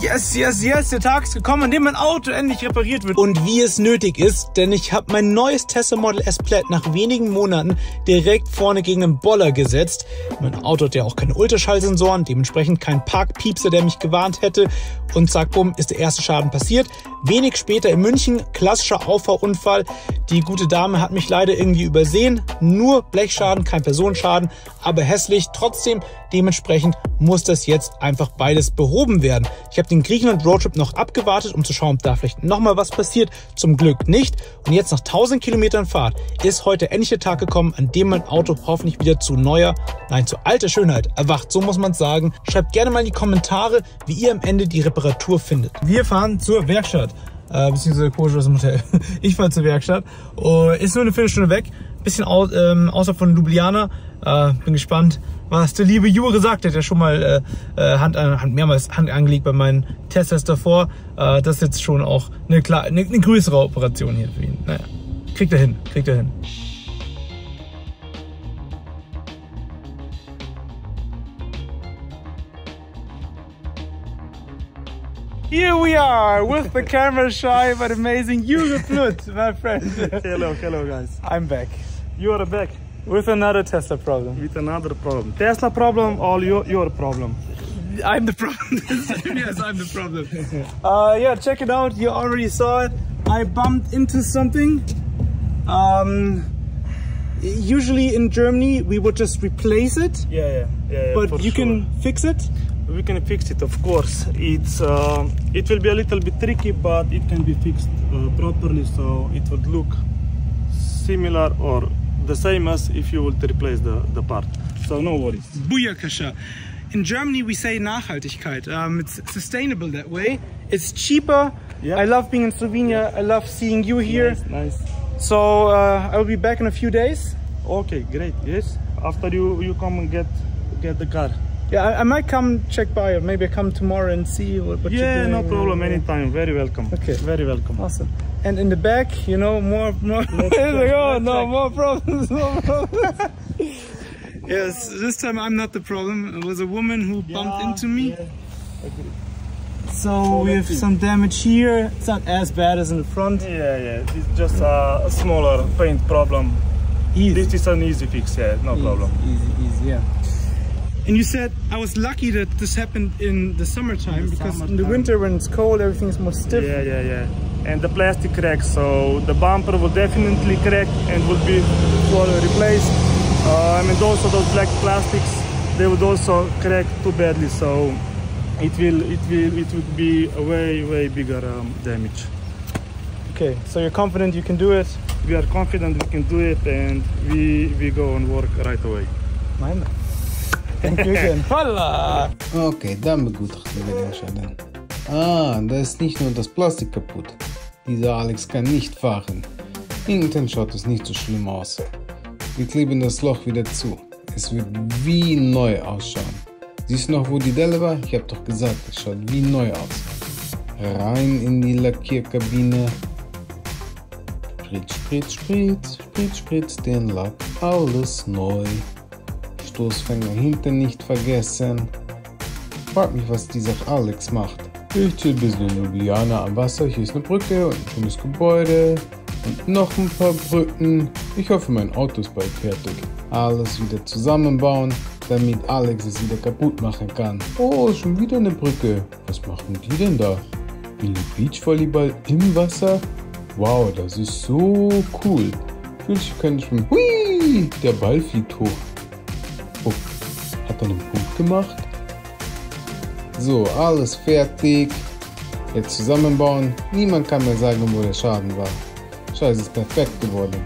Yes, yes, yes, der Tag ist gekommen, an dem mein Auto endlich repariert wird. Und wie es nötig ist, denn ich habe mein neues Tesla Model S Plaid nach wenigen Monaten direkt vorne gegen einen Boller gesetzt. Mein Auto hat ja auch keine Ultraschallsensoren, dementsprechend kein Parkpiepser, der mich gewarnt hätte. Und zack, bumm, ist der erste Schaden passiert. Wenig später in München, klassischer Auffahrunfall. Die gute Dame hat mich leider irgendwie übersehen. Nur Blechschaden, kein Personenschaden, aber hässlich. Trotzdem, dementsprechend muss das jetzt einfach beides behoben werden. Ich habe den Griechenland-Roadtrip noch abgewartet, um zu schauen, ob da vielleicht nochmal was passiert. Zum Glück nicht. Und jetzt nach 1000 Kilometern Fahrt ist heute endlich der Tag gekommen, an dem mein Auto hoffentlich wieder zu alter Schönheit erwacht. So muss man es sagen. Schreibt gerne mal in die Kommentare, wie ihr am Ende die Reparatur findet. Wir fahren zur Werkstatt. Beziehungsweise komisch aus dem Hotel. Ich fahre zur Werkstatt. Ist nur eine Viertelstunde weg. Bisschen außerhalb von Ljubljana. Bin gespannt, was der liebe Jure sagt. Der hat ja schon mal mehrmals Hand angelegt bei meinen Tests davor. Das ist jetzt schon auch eine größere Operation hier für ihn. Naja, kriegt er hin, kriegt er hin. Here we are with the camera shy but amazing Jure Plut, my friend. Hello, hello guys. I'm back. You are back. With another Tesla problem. With another problem. Tesla problem or your problem? I'm the problem. Yes, I'm the problem. Yeah, check it out. You already saw it. I bumped into something. Usually in Germany we would just replace it. Yeah. But you can fix it? We can fix it, of course. It will be a little bit tricky, but it can be fixed properly, so it would look similar or the same as if you would replace the part. So no worries. Booyakasha. In Germany we say Nachhaltigkeit. It's sustainable that way. It's cheaper. Yeah. I love being in Slovenia. I love seeing you here. Nice. So I will be back in a few days. Okay, great. Yes. After you come and get the car. Yeah, I might come check by, or maybe I come tomorrow and see what you're doing. Yeah, no problem. Anytime. Very welcome. Okay. Very welcome. Awesome. And in the back, you know, more. More problems. Yes, this time I'm not the problem. It was a woman who bumped into me. Yeah. Okay. So we have some damage here. It's not as bad as in the front. Yeah. It's just a smaller paint problem. Easy. This is an easy fix. Yeah, no problem. Easy. Yeah. And you said I was lucky that this happened in the summertime, because in the winter when it's cold everything is more stiff. Yeah. And the plastic cracks, so the bumper will definitely crack and will be replaced. And also those black plastics, they would also crack too badly, so it would be a way bigger damage. Okay, so you're confident you can do it? We are confident we can do it, and we go and work right away. Meinem. Thank you again. Voila! Okay, dann begutachten wir den Schaden. Da ist nicht nur das Plastik kaputt. Dieser Alex kann nicht fahren. Irgendwann schaut es nicht so schlimm aus. Wir kleben das Loch wieder zu. Es wird wie neu ausschauen. Siehst du noch, wo die Delle war? Ich habe doch gesagt, es schaut wie neu aus. Rein in die Lackierkabine. Spritz den Lack. Alles neu. Stoßfänger hinten nicht vergessen. Frag mich, was dieser Alex macht. Ich chill bis in Ljubljana am Wasser. Hier ist eine Brücke und ein schönes Gebäude. Und noch ein paar Brücken. Ich hoffe, mein Auto ist bald fertig. Alles wieder zusammenbauen, damit Alex es wieder kaputt machen kann. Oh, schon wieder eine Brücke. Was machen die denn da? Beachvolleyball im Wasser? Wow, das ist so cool. Fühlst du, können schwimmen. Hui! Der Ball fliegt hoch. Oh, hat er einen Punkt gemacht? So, alles fertig. Jetzt zusammenbauen. Niemand kann mehr sagen, wo der Schaden war. Scheiße, ist perfekt geworden.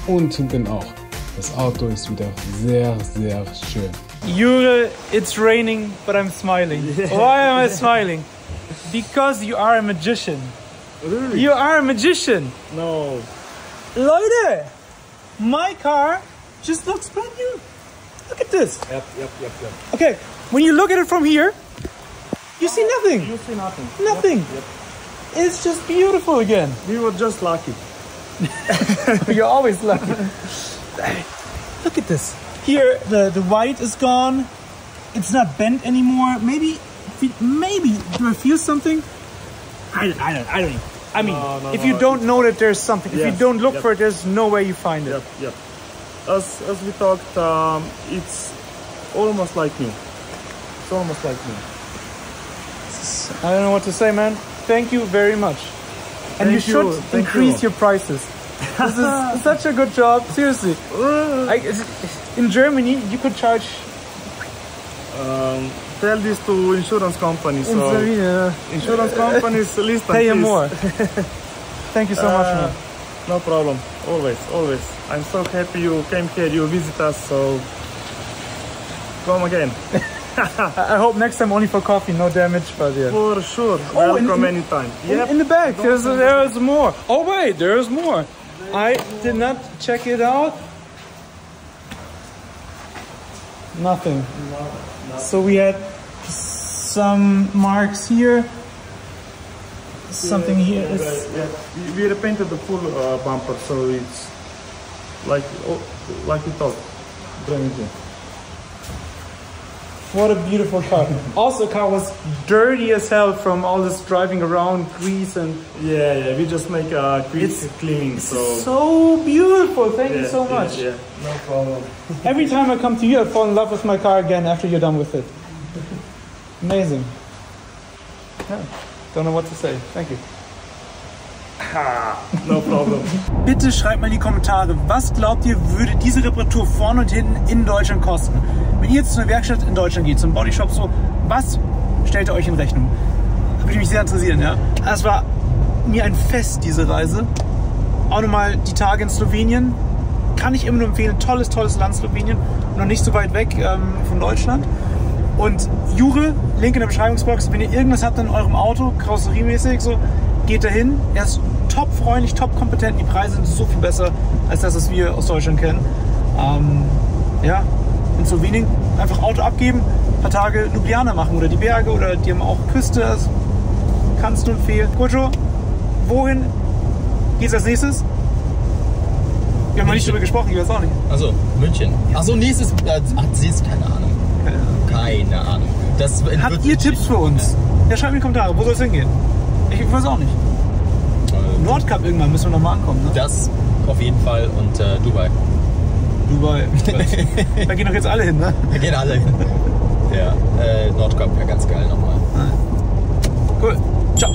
Und hinten auch. Das Auto ist wieder sehr schön. Jure, it's raining, but I'm smiling. Why am I smiling? Because you are a magician. Really? You are a magician. No. Leute, my car just looks brand new. Look at this. Yep. Okay, when you look at it from here, you see nothing. You see nothing. Nothing. Yep. It's just beautiful again. We were just lucky. You're always lucky. Look at this. Here, the white is gone. It's not bent anymore. Maybe Maybe, do I feel something? I don't. I mean, if you don't know that there's something, if you don't look for it, there's no way you find it. Yep. As we talked, it's almost like new. It's almost like new. I don't know what to say, man. Thank you very much. And you should increase your prices. This is such a good job. Seriously. In Germany, you could charge... Tell this to insurance companies. Insurance companies listen. Pay you more. Thank you so much, man. No problem. Always. I'm so happy you came here, you visit us, so come again. I hope next time only for coffee, no damage, but yeah. For sure. Welcome anytime. In the back, there's more. Oh wait, there's more. I did not check it out. Nothing. So we had some marks here. Something here. We repainted the full bumper, so it's like we thought. Brand new. What a beautiful car. Also, the car was dirty as hell from all this driving around, grease and... Yeah, we just make a quick cleaning. So beautiful. Thank you so much. Yeah, no problem. Every time I come to you, I fall in love with my car again after you're done with it. Amazing. Yeah, don't know what to say. Thank you. No problem. Bitte schreibt mal in die Kommentare, was glaubt ihr, würde diese Reparatur vorne und hinten in Deutschland kosten? Wenn ihr jetzt zu einer Werkstatt in Deutschland geht, zum Bodyshop so, was stellt ihr euch in Rechnung? Würde mich sehr interessieren, ja. Es war mir ein Fest, diese Reise. Auch nochmal die Tage in Slowenien. Kann ich immer nur empfehlen. Tolles Land Slowenien. Noch nicht so weit weg von Deutschland. Und Jure, Link in der Beschreibungsbox, wenn ihr irgendwas habt in eurem Auto, karosseriemäßig, so, geht dahin. Er ist top freundlich, top kompetent. Die Preise sind so viel besser als das, was wir aus Deutschland kennen. Ja, in Slowenien einfach Auto abgeben, ein paar Tage Ljubljana machen oder die Berge oder die haben auch Küste. Das kannst du empfehlen. Kojo, wohin geht's als nächstes? Wir haben noch nicht drüber gesprochen, ich weiß auch nicht. Achso, München. Achso, nächstes, sie ist keine Ahnung. Keine Ahnung. Habt ihr Tipps für uns? Ja, schreibt in die Kommentare, wo soll es hingehen? Ich weiß auch nicht. Nordkap irgendwann müssen wir noch mal ankommen, ne? Das auf jeden Fall und Dubai. Da gehen doch jetzt alle hin, ne? Da gehen alle hin. Ja, Nordkap wäre ganz geil nochmal. Cool. Ciao.